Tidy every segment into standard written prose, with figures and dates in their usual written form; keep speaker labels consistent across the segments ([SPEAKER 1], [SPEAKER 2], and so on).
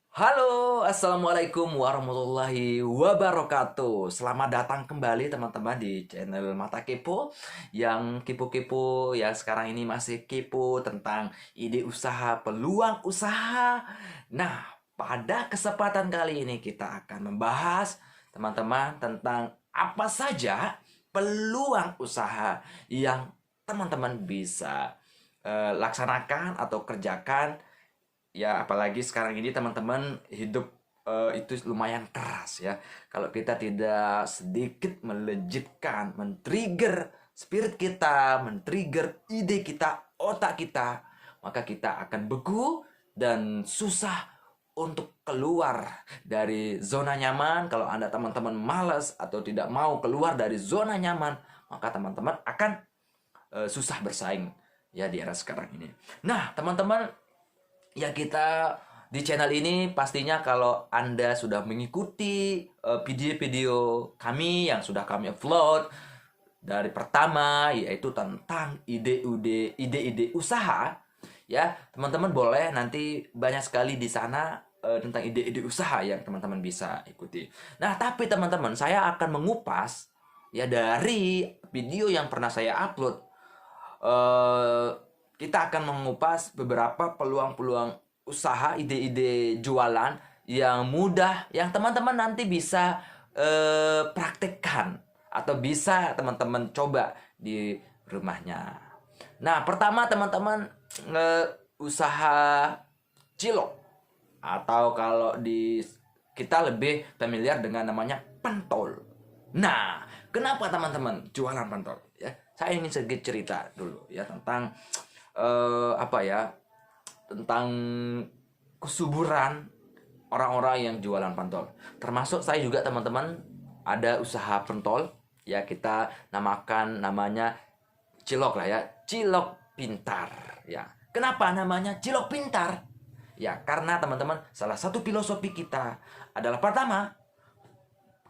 [SPEAKER 1] Halo, assalamualaikum warahmatullahi wabarakatuh. Selamat datang kembali teman-teman di channel Mata Kepo. Yang kepo-kepo ya sekarang ini masih kepo tentang ide usaha, peluang usaha. Nah, pada kesempatan kali ini kita akan membahas teman-teman tentang apa saja peluang usaha yang teman-teman bisa laksanakan atau kerjakan. Ya, apalagi sekarang ini teman-teman hidup itu lumayan keras ya. Kalau kita tidak sedikit melejitkan, men-trigger spirit kita, men-trigger ide kita, otak kita, maka kita akan beku dan susah untuk keluar dari zona nyaman. Kalau Anda teman-teman malas atau tidak mau keluar dari zona nyaman, maka teman-teman akan susah bersaing ya di era sekarang ini. Nah, teman-teman, ya kita di channel ini pastinya kalau Anda sudah mengikuti video-video kami yang sudah kami upload dari pertama yaitu tentang ide-ide usaha ya, teman-teman boleh nanti banyak sekali di sana tentang ide-ide usaha yang teman-teman bisa ikuti. Nah, tapi teman-teman, saya akan mengupas ya dari video yang pernah saya upload. eh, kita akan mengupas beberapa peluang-peluang usaha, ide-ide jualan yang mudah, yang teman-teman nanti bisa praktekkan atau bisa teman-teman coba di rumahnya. Nah, pertama teman-teman, usaha cilok atau kalau di kita lebih familiar dengan namanya pentol. Nah, kenapa teman-teman jualan pentol? Ya, saya ingin sedikit cerita dulu ya tentang apa ya, tentang kesuburan orang-orang yang jualan pentol. Termasuk saya juga teman-teman ada usaha pentol ya, kita namanya cilok lah ya, cilok pintar ya. Kenapa namanya cilok pintar? Ya, karena teman-teman salah satu filosofi kita adalah pertama,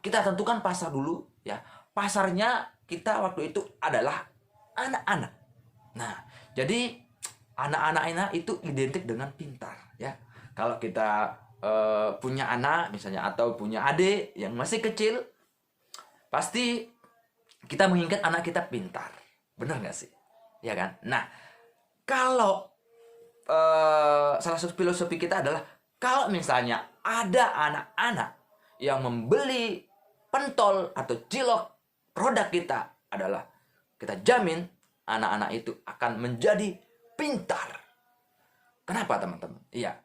[SPEAKER 1] kita tentukan pasar dulu ya. Pasarnya kita waktu itu adalah anak-anak. Nah, jadi anak-anak itu identik dengan pintar ya. Kalau kita punya anak misalnya atau punya adik yang masih kecil, pasti kita menginginkan anak kita pintar. Benar nggak sih? Ya kan? Nah, kalau salah satu filosofi kita adalah kalau misalnya ada anak-anak yang membeli pentol atau cilok produk kita, adalah kita jamin anak-anak itu akan menjadi pintar. Kenapa teman-teman? Iya,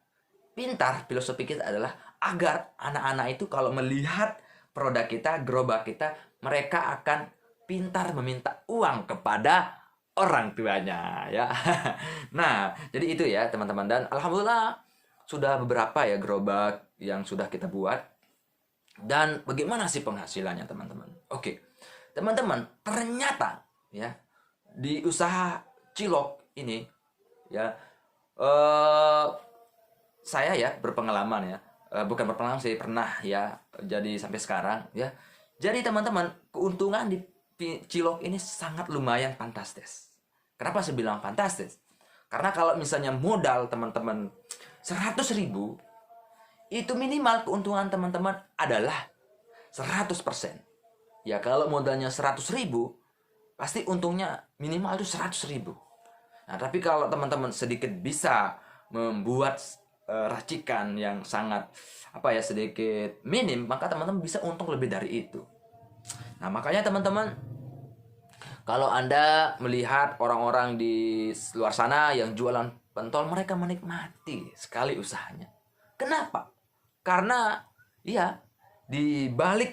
[SPEAKER 1] pintar filosofi kita adalah agar anak-anak itu kalau melihat produk kita, gerobak kita, mereka akan pintar meminta uang kepada orang tuanya ya. Nah, jadi itu ya teman-teman, dan alhamdulillah sudah beberapa ya gerobak yang sudah kita buat. Dan bagaimana sih penghasilannya teman-teman? Oke. Teman-teman, ternyata ya di usaha cilok ini ya, eh saya ya berpengalaman ya. Bukan berpengalaman sih, pernah ya jadi sampai sekarang ya. Jadi teman-teman, keuntungan di cilok ini sangat lumayan fantastis. Kenapa saya bilang fantastis? Karena kalau misalnya modal teman-teman 100.000, itu minimal keuntungan teman-teman adalah 100%. Ya, kalau modalnya 100.000, pasti untungnya minimal itu 100.000. Nah, tapi kalau teman-teman sedikit bisa membuat racikan yang sangat apa ya, sedikit minim, maka teman-teman bisa untung lebih dari itu. Nah, makanya teman-teman, kalau Anda melihat orang-orang di luar sana yang jualan pentol, mereka menikmati sekali usahanya. Kenapa? Karena ya di balik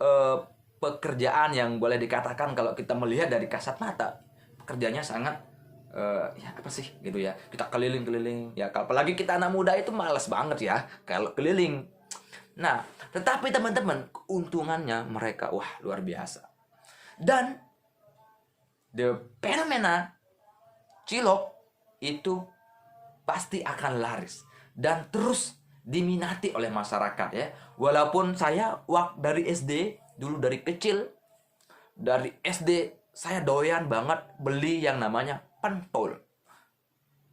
[SPEAKER 1] eh, pekerjaan yang boleh dikatakan kalau kita melihat dari kasat mata, pekerjaannya sangat ya apa sih gitu ya, kita keliling-keliling ya, apalagi kita anak muda itu males banget ya kalau keliling. Nah, tetapi teman-teman, keuntungannya mereka wah luar biasa. Dan the fenomena cilok itu pasti akan laris dan terus diminati oleh masyarakat ya. Walaupun saya dari SD, dulu dari kecil, dari SD saya doyan banget beli yang namanya pentol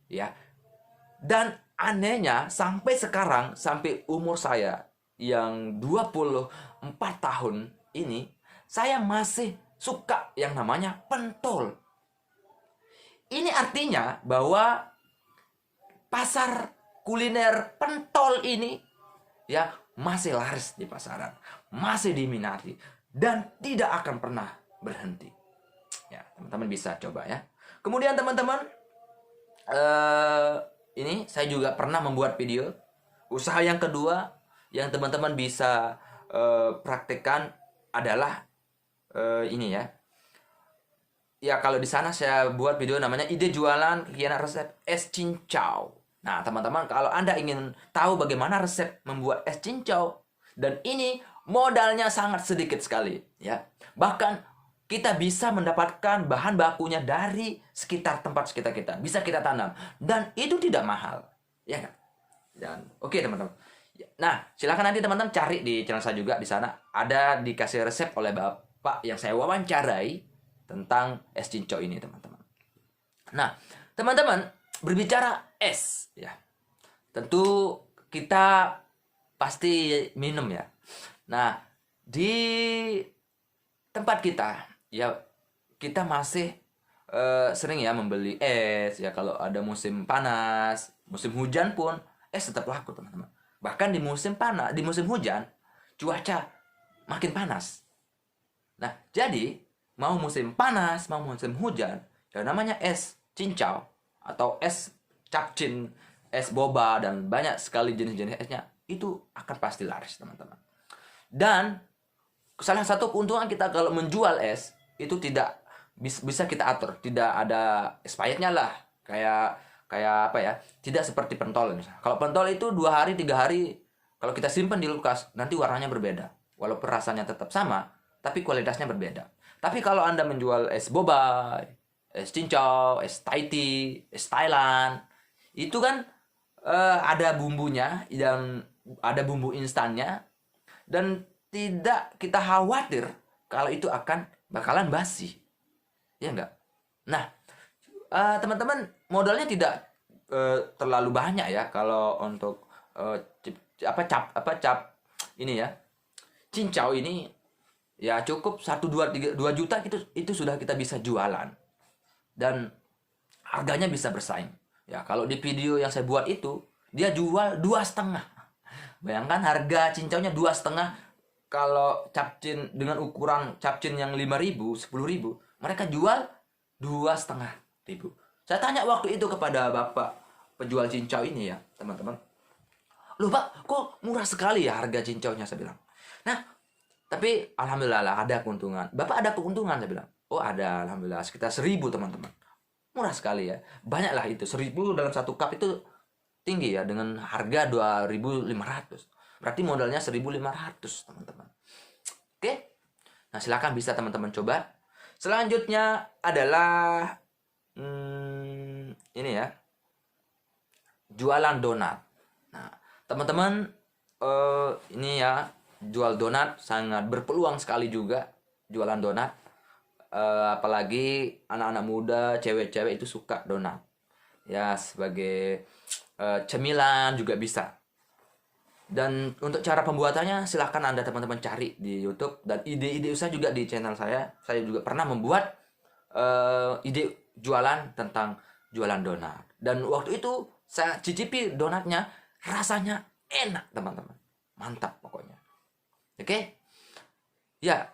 [SPEAKER 1] ya. Dan anehnya sampai sekarang, sampai umur saya yang 24 tahun ini, saya masih suka yang namanya pentol. Ini artinya bahwa pasar kuliner pentol ini ya masih laris di pasaran, masih diminati dan tidak akan pernah berhenti. Ya, teman-teman bisa coba ya. Kemudian teman-teman, ini saya juga pernah membuat video usaha yang kedua yang teman-teman bisa praktekkan adalah ini ya. Ya, kalau di sana saya buat video namanya ide jualan kiana resep es cincau. Nah, teman-teman, kalau Anda ingin tahu bagaimana resep membuat es cincau, dan ini modalnya sangat sedikit sekali, ya. Bahkan kita bisa mendapatkan bahan bakunya dari sekitar tempat sekitar kita. Bisa kita tanam. Dan itu tidak mahal. Ya kan? Dan oke, teman-teman. Nah, silakan nanti teman-teman cari di channel saya juga di sana. Ada dikasih resep oleh Bapak yang saya wawancarai tentang es cincau ini, teman-teman. Nah, teman-teman, berbicara es, ya, tentu kita pasti minum ya. Nah, di tempat kita, ya, kita masih sering ya membeli es ya. Kalau ada musim panas, musim hujan pun es tetap laku, teman-teman. Bahkan di musim panas, di musim hujan, cuaca makin panas. Nah, jadi mau musim panas, mau musim hujan, yang namanya es cincau atau es capcin, es boba, dan banyak sekali jenis-jenis esnya, itu akan pasti laris, teman-teman. Dan salah satu keuntungan kita kalau menjual es, itu tidak bisa kita atur, tidak ada expirednya lah, kayak apa ya, tidak seperti pentol misalnya. Kalau pentol itu 2 hari 3 hari kalau kita simpan di kulkas, nanti warnanya berbeda, walaupun rasanya tetap sama, tapi kualitasnya berbeda. Tapi kalau Anda menjual es boba, es cincau, es Thai tea, es Thailand, itu kan ada bumbunya dan ada bumbu instannya, dan tidak kita khawatir kalau itu akan bakalan basi. Ya enggak? Nah, teman-teman, modalnya tidak terlalu banyak ya kalau untuk cap ini ya. Cincau ini ya cukup 1 2 3 2 juta, itu sudah kita bisa jualan. Dan harganya bisa bersaing. Ya, kalau di video yang saya buat itu, dia jual 2,5. Bayangkan harga cincaunya 2,5. Kalau capcin dengan ukuran capcin yang 5.000, 10.000, mereka jual 2,5 ribu. Saya tanya waktu itu kepada bapak penjual cincau ini ya, teman-teman. Loh Pak, kok murah sekali ya harga cincaunya, saya bilang. Nah, tapi alhamdulillah ada keuntungan. Bapak ada keuntungan, saya bilang. Oh ada, alhamdulillah, sekitar 1.000, teman-teman. Murah sekali ya. Banyaklah itu. 1.000 dalam 1 cup itu tinggi ya, dengan harga 2.500. Berarti modalnya 1.500, teman-teman. Oke. Nah, silakan bisa teman-teman coba. Selanjutnya adalah ini ya. Jualan donat. Nah, teman-teman, ini ya, jual donat sangat berpeluang sekali juga, jualan donat. Apalagi anak-anak muda, cewek-cewek itu suka donat. Ya, sebagai cemilan juga bisa. Dan untuk cara pembuatannya silahkan Anda teman-teman cari di YouTube, dan ide-ide usaha juga di channel saya. Saya juga pernah membuat ide jualan tentang jualan donat. Dan waktu itu saya cicipi donatnya, rasanya enak, teman-teman. Mantap pokoknya. Oke. Ya,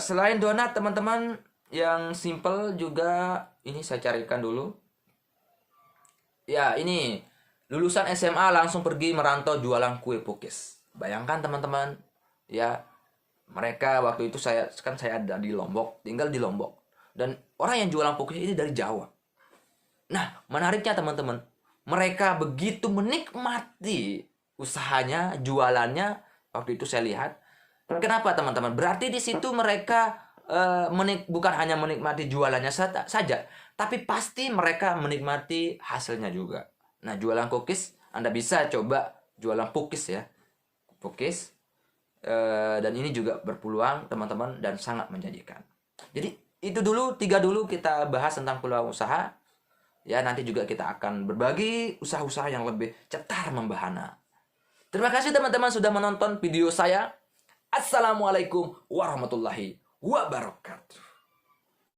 [SPEAKER 1] selain donat, teman-teman, yang simple juga ini saya carikan dulu. Ya, ini lulusan SMA langsung pergi merantau jualan kue pukis. Bayangkan teman-teman, ya, mereka waktu itu saya ada di Lombok, tinggal di Lombok. Dan orang yang jualan pukis ini dari Jawa. Nah, menariknya teman-teman, mereka begitu menikmati usahanya, jualannya. Waktu itu saya lihat. Kenapa teman-teman? Berarti di situ mereka bukan hanya menikmati jualannya saja, tapi pasti mereka menikmati hasilnya juga. Nah, jualan cookies, Anda bisa coba jualan pukis ya. Pukis. Dan ini juga berpeluang, teman-teman, dan sangat menjanjikan. Jadi, itu dulu, 3 dulu kita bahas tentang peluang usaha. Ya, nanti juga kita akan berbagi usaha-usaha yang lebih cetar membahana. Terima kasih teman-teman sudah menonton video saya. Assalamualaikum warahmatullahi wabarakatuh.